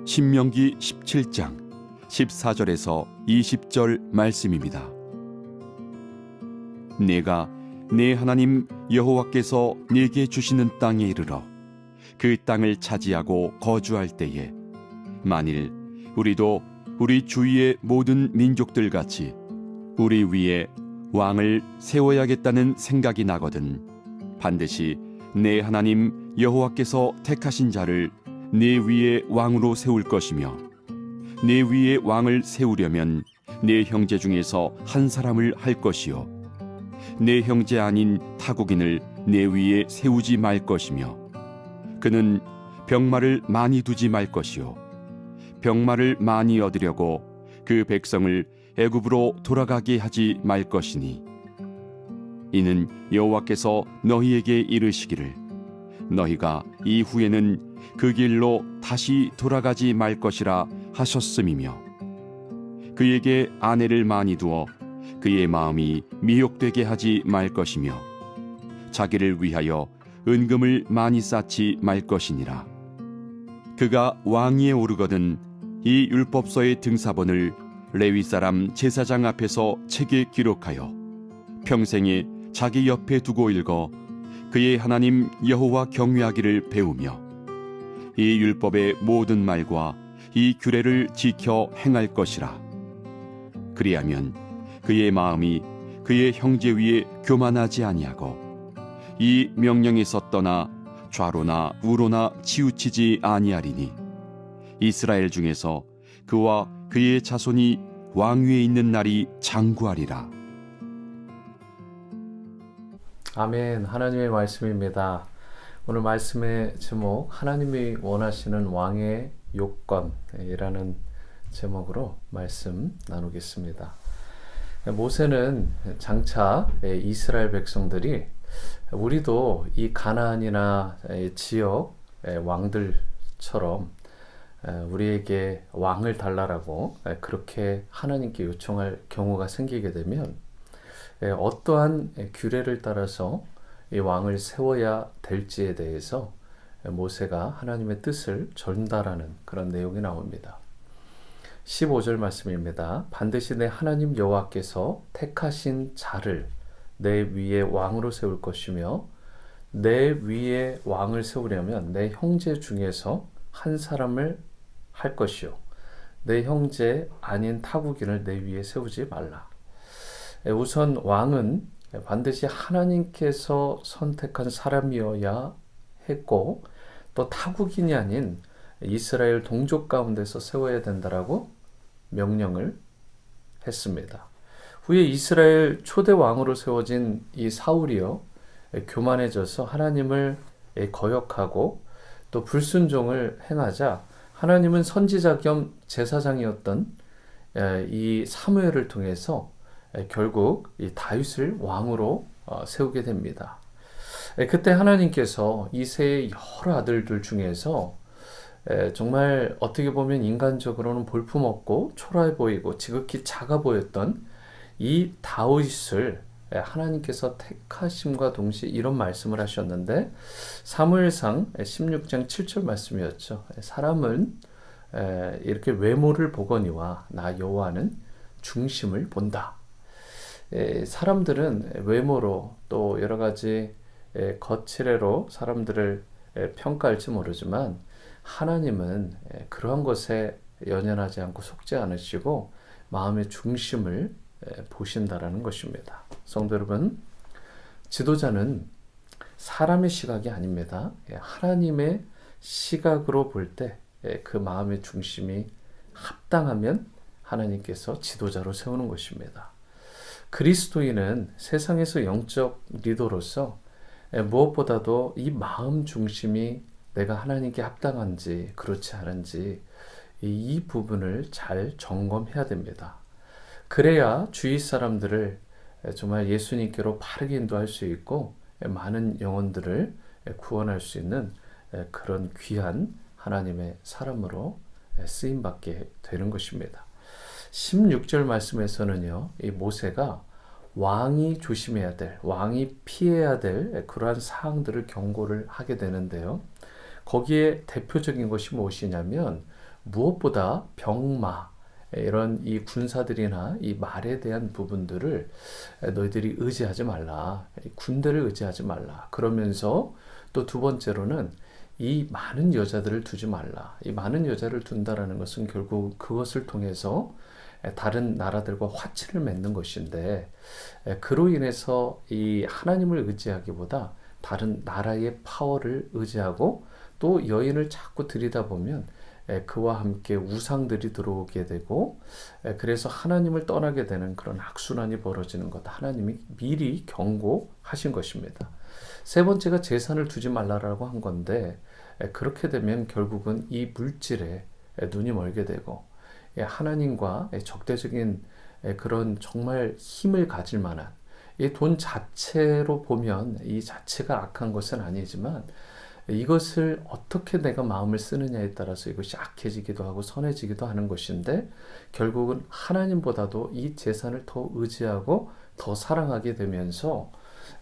신명기 17장 14절에서 20절 말씀입니다. 내가 내 하나님 여호와께서 네게 주시는 땅에 이르러 그 땅을 차지하고 거주할 때에 만일 우리도 우리 주위의 모든 민족들 같이 우리 위에 왕을 세워야겠다는 생각이 나거든 반드시 내 하나님 여호와께서 택하신 자를 내 위에 왕으로 세울 것이며 내 위에 왕을 세우려면 내 형제 중에서 한 사람을 할 것이요 내 형제 아닌 타국인을 내 위에 세우지 말 것이며 그는 병마를 많이 두지 말 것이요 병마를 많이 얻으려고 그 백성을 애굽으로 돌아가게 하지 말 것이니 이는 여호와께서 너희에게 이르시기를 너희가 이후에는 그 길로 다시 돌아가지 말 것이라 하셨음이며 그에게 아내를 많이 두어 그의 마음이 미혹되게 하지 말 것이며 자기를 위하여 은금을 많이 쌓지 말 것이니라. 그가 왕위에 오르거든 이 율법서의 등사본을 레위 사람 제사장 앞에서 책에 기록하여 평생에 자기 옆에 두고 읽어 그의 하나님 여호와 경외하기를 배우며 이 율법의 모든 말과 이 규례를 지켜 행할 것이라. 그리하면 그의 마음이 그의 형제 위에 교만하지 아니하고 이 명령에서 떠나 좌로나 우로나 치우치지 아니하리니 이스라엘 중에서 그와 그의 자손이 왕위에 있는 날이 장구하리라. 아멘. 하나님의 말씀입니다. 오늘 말씀의 제목 하나님이 원하시는 왕의 요건이라는 제목으로 말씀 나누겠습니다. 모세는 장차 이스라엘 백성들이 우리도 이 가나안이나 지역 왕들처럼 우리에게 왕을 달라라고 그렇게 하나님께 요청할 경우가 생기게 되면 어떠한 규례를 따라서 이 왕을 세워야 될지에 대해서 모세가 하나님의 뜻을 전달하는 그런 내용이 나옵니다. 15절 말씀입니다. 반드시 내 하나님 여호와께서 택하신 자를 내 위에 왕으로 세울 것이며 내 위에 왕을 세우려면 내 형제 중에서 한 사람을 할 것이요 내 형제 아닌 타국인을 내 위에 세우지 말라. 우선 왕은 반드시 하나님께서 선택한 사람이어야 했고 또 타국인이 아닌 이스라엘 동족 가운데서 세워야 된다라고 명령을 했습니다. 후에 이스라엘 초대 왕으로 세워진 이 사울이요 교만해져서 하나님을 거역하고 또 불순종을 행하자 하나님은 선지자 겸 제사장이었던 이 사무엘을 통해서 결국 이 다윗을 왕으로 세우게 됩니다. 그때 하나님께서 이새의 여러 아들들 중에서 정말 어떻게 보면 인간적으로는 볼품없고 초라해 보이고 지극히 작아 보였던 이 다윗을 하나님께서 택하심과 동시에 이런 말씀을 하셨는데 사무엘상 16장 7절 말씀이었죠. 사람은 이렇게 외모를 보거니와 나 여호와는 중심을 본다. 사람들은 외모로 또 여러 가지 거칠애로 사람들을 평가할지 모르지만 하나님은 그러한 것에 연연하지 않고 속지 않으시고 마음의 중심을 보신다라는 것입니다. 성도 여러분, 지도자는 사람의 시각이 아닙니다. 하나님의 시각으로 볼 때 그 마음의 중심이 합당하면 하나님께서 지도자로 세우는 것입니다. 그리스도인은 세상에서 영적 리더로서 무엇보다도 이 마음 중심이 내가 하나님께 합당한지 그렇지 않은지 이 부분을 잘 점검해야 됩니다. 그래야 주위 사람들을 정말 예수님께로 바르게 인도할 수 있고 많은 영혼들을 구원할 수 있는 그런 귀한 하나님의 사람으로 쓰임받게 되는 것입니다. 16절 말씀에서는요, 이 모세가 왕이 조심해야 될, 왕이 피해야 될 그러한 사항들을 경고를 하게 되는데요. 거기에 대표적인 것이 무엇이냐면 무엇보다 병마, 이런 이 군사들이나 이 말에 대한 부분들을 너희들이 의지하지 말라. 군대를 의지하지 말라. 그러면서 또 두 번째로는 이 많은 여자들을 두지 말라. 이 많은 여자를 둔다라는 것은 결국 그것을 통해서 다른 나라들과 화치를 맺는 것인데, 그로 인해서 이 하나님을 의지하기보다 다른 나라의 파워를 의지하고 또 여인을 자꾸 들이다보면 그와 함께 우상들이 들어오게 되고, 그래서 하나님을 떠나게 되는 그런 악순환이 벌어지는 것, 하나님이 미리 경고하신 것입니다. 세 번째가 재산을 두지 말라라고 한 건데, 그렇게 되면 결국은 이 물질에 눈이 멀게 되고 하나님과 적대적인 그런 정말 힘을 가질 만한, 이 돈 자체로 보면 이 자체가 악한 것은 아니지만 이것을 어떻게 내가 마음을 쓰느냐에 따라서 이것이 악해지기도 하고 선해지기도 하는 것인데, 결국은 하나님보다도 이 재산을 더 의지하고 더 사랑하게 되면서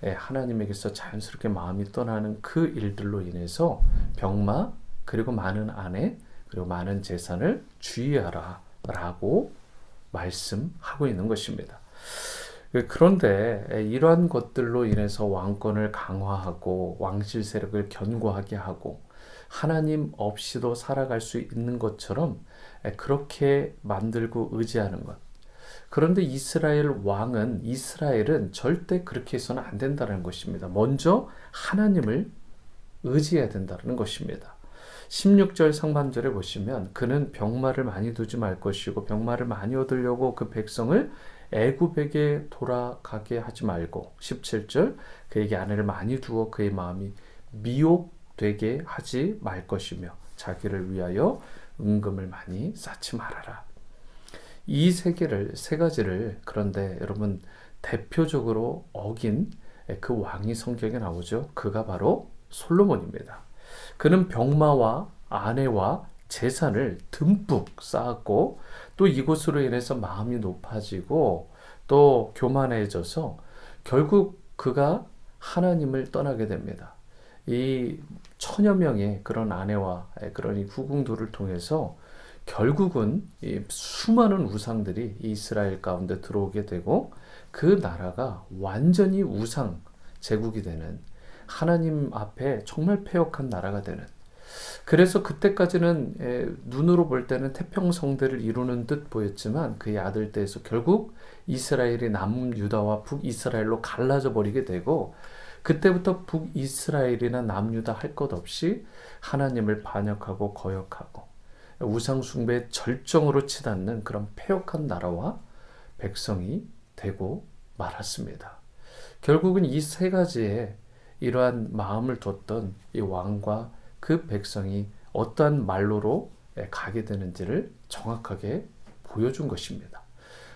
하나님에게서 자연스럽게 마음이 떠나는 그 일들로 인해서 병마, 그리고 많은 아내, 그리고 많은 재산을 주의하라 라고 말씀하고 있는 것입니다. 그런데 이러한 것들로 인해서 왕권을 강화하고 왕실 세력을 견고하게 하고 하나님 없이도 살아갈 수 있는 것처럼 그렇게 만들고 의지하는 것. 그런데 이스라엘은 절대 그렇게 해서는 안 된다는 것입니다. 먼저 하나님을 의지해야 된다는 것입니다. 16절 상반절에 보시면 그는 병마를 많이 두지 말 것이고 병마를 많이 얻으려고 그 백성을 애굽에게 돌아가게 하지 말고, 17절 그에게 아내를 많이 두어 그의 마음이 미혹되게 하지 말 것이며 자기를 위하여 은금을 많이 쌓지 말아라. 이 세 가지를 그런데 여러분 대표적으로 어긴 그 왕이 성경에 나오죠. 그가 바로 솔로몬입니다. 그는 병마와 아내와 재산을 듬뿍 쌓았고 또 이것으로 인해서 마음이 높아지고 또 교만해져서 결국 그가 하나님을 떠나게 됩니다. 이 천여 명의 그런 아내와 그런 이 후궁들을 통해서 결국은 이 수많은 우상들이 이스라엘 가운데 들어오게 되고 그 나라가 완전히 우상 제국이 되는, 하나님 앞에 정말 패역한 나라가 되는, 그래서 그때까지는 눈으로 볼 때는 태평성대를 이루는 듯 보였지만 그의 아들 때에서 결국 이스라엘이 남유다와 북이스라엘로 갈라져 버리게 되고, 그때부터 북이스라엘이나 남유다 할 것 없이 하나님을 반역하고 거역하고 우상 숭배의 절정으로 치닫는 그런 패역한 나라와 백성이 되고 말았습니다. 결국은 이 세 가지의 이러한 마음을 뒀던 이 왕과 그 백성이 어떠한 말로로 가게 되는지를 정확하게 보여준 것입니다.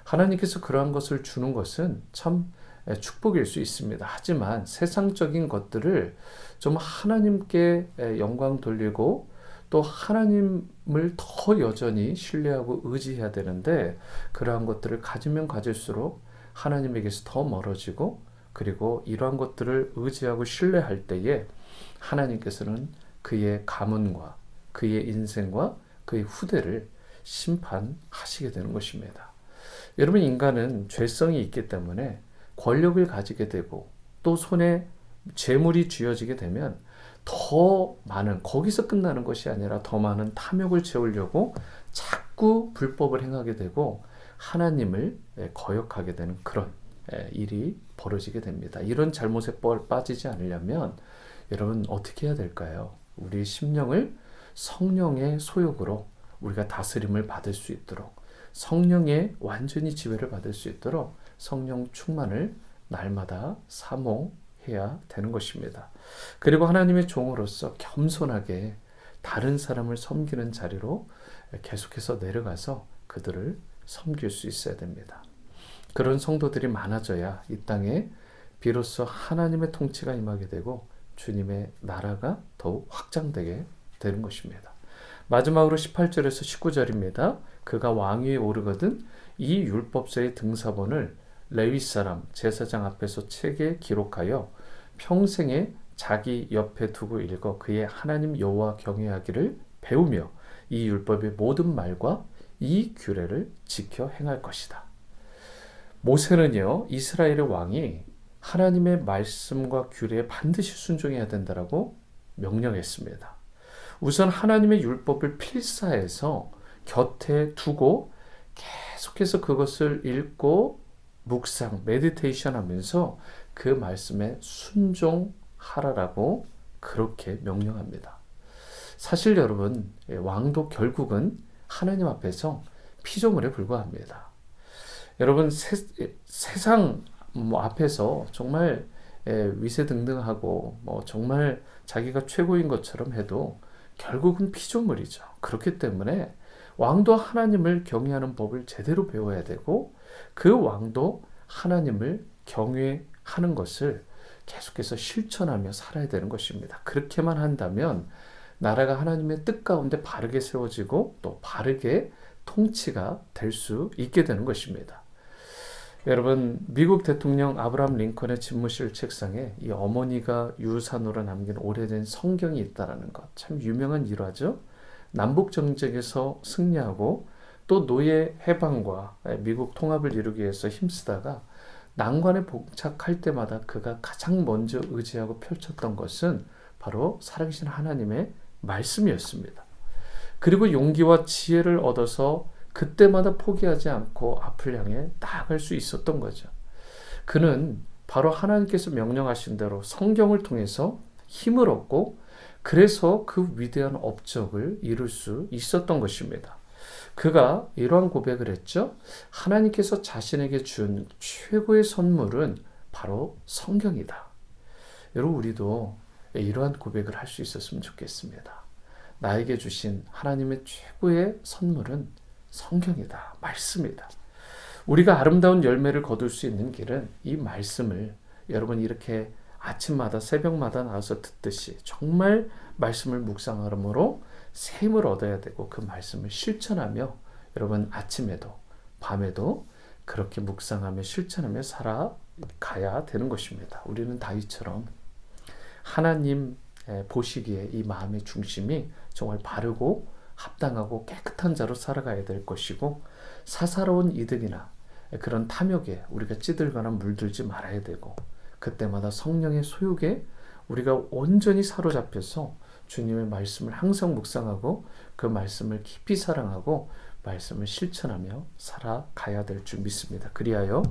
하나님께서 그러한 것을 주는 것은 참 축복일 수 있습니다. 하지만 세상적인 것들을 좀 하나님께 영광 돌리고 또 하나님을 더 여전히 신뢰하고 의지해야 되는데, 그러한 것들을 가지면 가질수록 하나님에게서 더 멀어지고, 그리고 이러한 것들을 의지하고 신뢰할 때에 하나님께서는 그의 가문과 그의 인생과 그의 후대를 심판하시게 되는 것입니다. 여러분, 인간은 죄성이 있기 때문에 권력을 가지게 되고 또 손에 재물이 쥐어지게 되면 더 많은, 거기서 끝나는 것이 아니라 더 많은 탐욕을 채우려고 자꾸 불법을 행하게 되고 하나님을 거역하게 되는 그런 일이 벌어지게 됩니다. 이런 잘못에 빠지지 않으려면 여러분 어떻게 해야 될까요? 우리 심령을 성령의 소욕으로 우리가 다스림을 받을 수 있도록, 성령의 완전히 지배를 받을 수 있도록 성령 충만을 날마다 사모해야 되는 것입니다. 그리고 하나님의 종으로서 겸손하게 다른 사람을 섬기는 자리로 계속해서 내려가서 그들을 섬길 수 있어야 됩니다. 그런 성도들이 많아져야 이 땅에 비로소 하나님의 통치가 임하게 되고 주님의 나라가 더욱 확장되게 되는 것입니다. 마지막으로 18절에서 19절입니다. 그가 왕위에 오르거든 이 율법서의 등사본을 레위 사람 제사장 앞에서 책에 기록하여 평생에 자기 옆에 두고 읽어 그의 하나님 여호와 경외하기를 배우며 이 율법의 모든 말과 이 규례를 지켜 행할 것이다. 모세는요, 이스라엘의 왕이 하나님의 말씀과 규례에 반드시 순종해야 된다라고 명령했습니다. 우선 하나님의 율법을 필사해서 곁에 두고 계속해서 그것을 읽고 묵상, 메디테이션 하면서 그 말씀에 순종하라라고 그렇게 명령합니다. 사실 여러분, 왕도 결국은 하나님 앞에서 피조물에 불과합니다. 여러분, 세상 앞에서 정말 위세등등하고 정말 자기가 최고인 것처럼 해도 결국은 피조물이죠. 그렇기 때문에 왕도 하나님을 경외하는 법을 제대로 배워야 되고 그 왕도 하나님을 경외하는 것을 계속해서 실천하며 살아야 되는 것입니다. 그렇게만 한다면 나라가 하나님의 뜻 가운데 바르게 세워지고 또 바르게 통치가 될 수 있게 되는 것입니다. 여러분, 미국 대통령 아브라함 링컨의 집무실 책상에 이 어머니가 유산으로 남긴 오래된 성경이 있다는 것, 참 유명한 일화죠. 남북 정쟁에서 승리하고 또 노예 해방과 미국 통합을 이루기 위해서 힘쓰다가 난관에 봉착할 때마다 그가 가장 먼저 의지하고 펼쳤던 것은 바로 살아계신 하나님의 말씀이었습니다. 그리고 용기와 지혜를 얻어서 그때마다 포기하지 않고 앞을 향해 나아갈 수 있었던 거죠. 그는 바로 하나님께서 명령하신 대로 성경을 통해서 힘을 얻고 그래서 그 위대한 업적을 이룰 수 있었던 것입니다. 그가 이러한 고백을 했죠. 하나님께서 자신에게 준 최고의 선물은 바로 성경이다. 여러분, 우리도 이러한 고백을 할 수 있었으면 좋겠습니다. 나에게 주신 하나님의 최고의 선물은 성경이다. 말씀이다. 우리가 아름다운 열매를 거둘 수 있는 길은 이 말씀을 여러분 이렇게 아침마다 새벽마다 나와서 듣듯이 정말 말씀을 묵상함으로 새 힘을 얻어야 되고 그 말씀을 실천하며 여러분 아침에도 밤에도 그렇게 묵상하며 실천하며 살아가야 되는 것입니다. 우리는 다윗처럼 하나님 보시기에 이 마음의 중심이 정말 바르고 합당하고 깨끗한 자로 살아가야 될 것이고 사사로운 이득이나 그런 탐욕에 우리가 찌들거나 물들지 말아야 되고 그때마다 성령의 소욕에 우리가 온전히 사로잡혀서 주님의 말씀을 항상 묵상하고 그 말씀을 깊이 사랑하고 말씀을 실천하며 살아가야 될 줄 믿습니다. 그리하여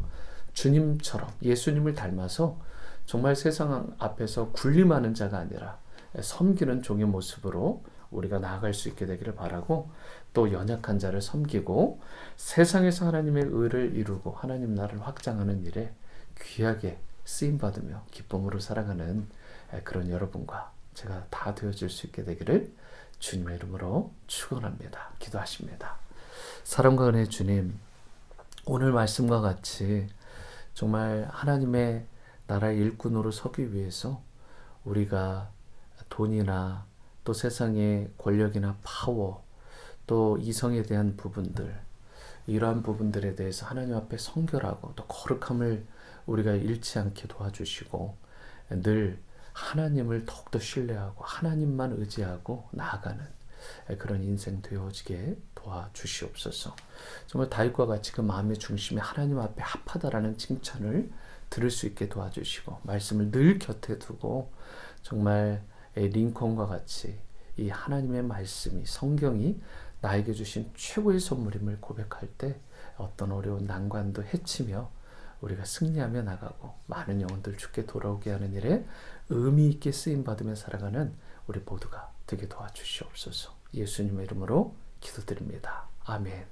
주님처럼 예수님을 닮아서 정말 세상 앞에서 군림하는 자가 아니라 섬기는 종의 모습으로 우리가 나아갈 수 있게 되기를 바라고 또 연약한 자를 섬기고 세상에서 하나님의 의를 이루고 하나님 나라를 확장하는 일에 귀하게 쓰임받으며 기쁨으로 살아가는 그런 여러분과 제가 다 되어질 수 있게 되기를 주님의 이름으로 축원합니다. 기도하십니다. 사랑과 은혜의 주님, 오늘 말씀과 같이 정말 하나님의 나라의 일꾼으로 서기 위해서 우리가 돈이나 또 세상의 권력이나 파워 또 이성에 대한 부분들 이러한 부분들에 대해서 하나님 앞에 성결하고 또 거룩함을 우리가 잃지 않게 도와주시고 늘 하나님을 더욱더 신뢰하고 하나님만 의지하고 나아가는 그런 인생 되어지게 도와주시옵소서. 정말 다윗과 같이 그 마음의 중심이 하나님 앞에 합하다라는 칭찬을 들을 수 있게 도와주시고 말씀을 늘 곁에 두고 정말 링컨과 같이 이 하나님의 말씀이 성경이 나에게 주신 최고의 선물임을 고백할 때 어떤 어려운 난관도 헤치며 우리가 승리하며 나가고 많은 영혼들 주께 돌아오게 하는 일에 의미 있게 쓰임받으며 살아가는 우리 모두가 되게 도와주시옵소서. 예수님의 이름으로 기도드립니다. 아멘.